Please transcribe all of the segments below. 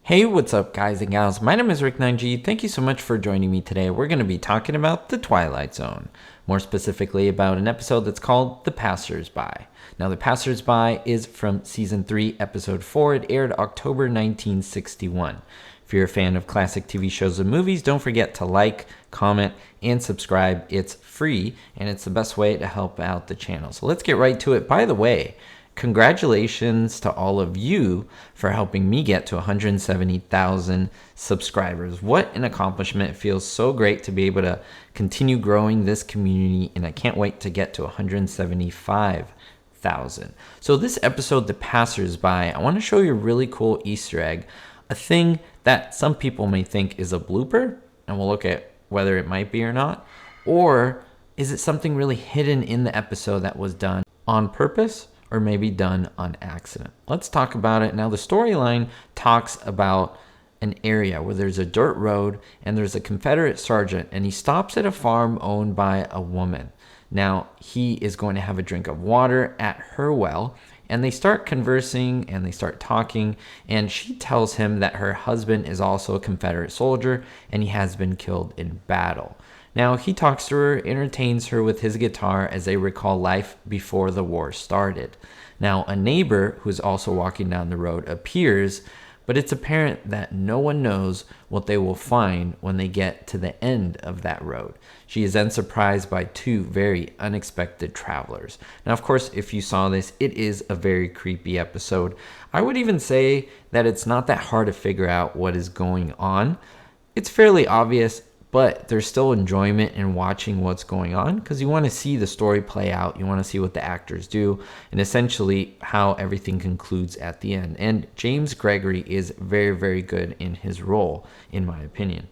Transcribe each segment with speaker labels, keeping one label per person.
Speaker 1: Hey, what's up, guys and gals? My name is Rick9G. Thank you so much for joining me today. We're going to be talking about The Twilight Zone, more specifically about an episode that's called The Passers-By. Now, The Passers-By is from Season 3, Episode 4. It aired October 1961. If you're a fan of classic TV shows and movies, don't forget to like, comment, and subscribe. It's free, and it's the best way to help out the channel. So let's get right to it. By the way, congratulations to all of you for helping me get to 170,000 subscribers. What an accomplishment. It feels so great to be able to continue growing this community, and I can't wait to get to 175,000. So this episode, The Passers-By, I want to show you a really cool Easter egg, a thing that some people may think is a blooper, and we'll look at whether it might be or not, or is it something really hidden in the episode that was done on purpose or maybe done on accident. Let's talk about it. Now, the storyline talks about an area where there's a dirt road and there's a Confederate sergeant, and he stops at a farm owned by a woman. Now, he is going to have a drink of water at her well, and they start conversing and they start talking, and she tells him that her husband is also a Confederate soldier and he has been killed in battle. Now, he talks to her, entertains her with his guitar as they recall life before the war started. Now, a neighbor who's also walking down the road appears, but it's apparent that no one knows what they will find when they get to the end of that road. She is then surprised by two very unexpected travelers. Now, of course, if you saw this, it is a very creepy episode. I would even say that it's not that hard to figure out what is going on. It's fairly obvious, but there's still enjoyment in watching what's going on because you want to see the story play out. You want to see what the actors do and essentially how everything concludes at the end. And James Gregory is very, very good in his role, in my opinion.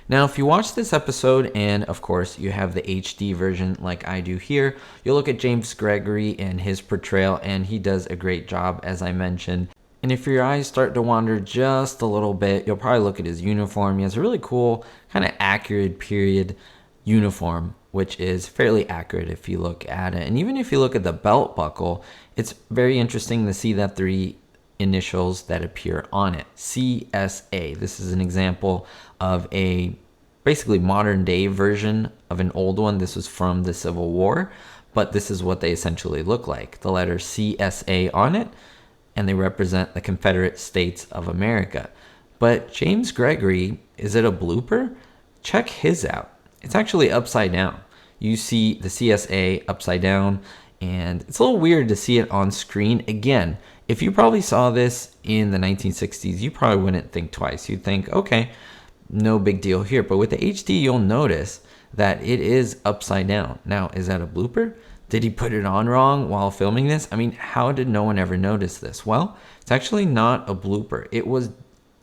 Speaker 1: Now, if you watch this episode and, of course, you have the HD version like I do here, you'll look at James Gregory and his portrayal, and he does a great job, as I mentioned. And if your eyes start to wander just a little bit, you'll probably look at his uniform. He has a really cool, kind of accurate period uniform, which is fairly accurate if you look at it. And even if you look at the belt buckle, it's very interesting to see that three initials that appear on it. CSA. This is an example of a basically modern day version of an old one. This was from the Civil War, but this is what they essentially look like. The letter CSA on it, and they represent the Confederate States of America. But James Gregory, is it a blooper? Check his out. It's actually upside down. You see the CSA upside down, and it's a little weird to see it on screen. Again, if you probably saw this in the 1960s, you probably wouldn't think twice. You'd think, okay, no big deal here. But with the HD, you'll notice that it is upside down. Now, is that a blooper? Did he put it on wrong while filming this? I mean, how did no one ever notice this? Well, it's actually not a blooper. It was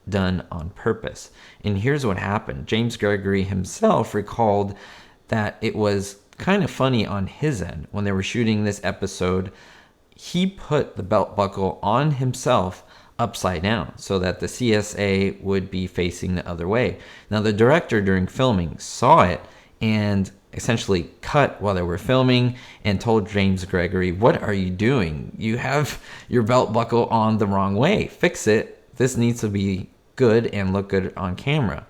Speaker 1: done on purpose. And here's what happened. James Gregory himself recalled that it was kind of funny on his end. When they were shooting this episode, he put the belt buckle on himself upside down so that the CSA would be facing the other way. Now, the director during filming saw it and essentially cut while they were filming and told James Gregory, "What are you doing? You have your belt buckle on the wrong way. Fix it. This needs to be good and look good on camera."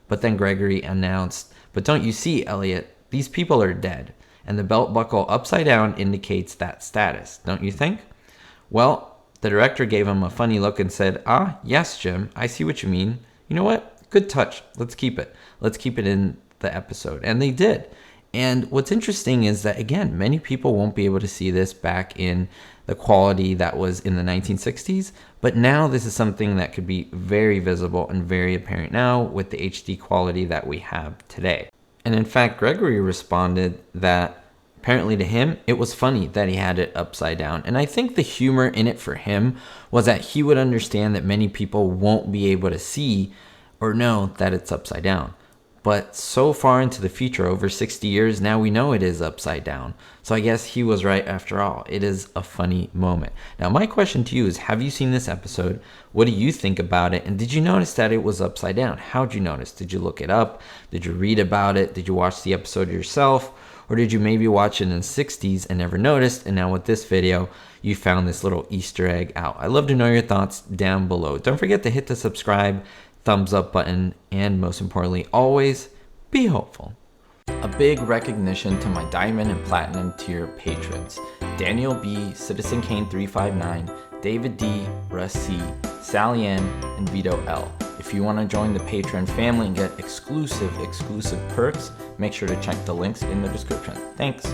Speaker 1: But then Gregory announced, "But don't you see, Elliot, these people are dead, and the belt buckle upside down indicates that status, don't you think?" Well, the director gave him a funny look and said, yes, Jim, I see what you mean. You know what? Good touch. Let's keep it. Let's keep it in the episode." And they did. And what's interesting is that, again, many people won't be able to see this back in the quality that was in the 1960s. But now this is something that could be very visible and very apparent now with the HD quality that we have today. And in fact, Gregory responded that apparently to him, it was funny that he had it upside down. And I think the humor in it for him was that he would understand that many people won't be able to see or know that it's upside down. But so far into the future, over 60 years, now we know it is upside down. So I guess he was right after all. It is a funny moment. Now, my question to you is, have you seen this episode? What do you think about it? And did you notice that it was upside down? How'd you notice? Did you look it up? Did you read about it? Did you watch the episode yourself? Or did you maybe watch it in the 60s and never noticed, and now with this video, you found this little Easter egg out? I'd love to know your thoughts down below. Don't forget to hit the subscribe, thumbs up button, and most importantly, always be hopeful. A big recognition to my Diamond and Platinum tier patrons: Daniel B, Citizen Kane 359, David D, Russ C, Sally Ann, and Vito L. If you want to join the Patreon family and get exclusive perks, make sure to check the links in the description. Thanks.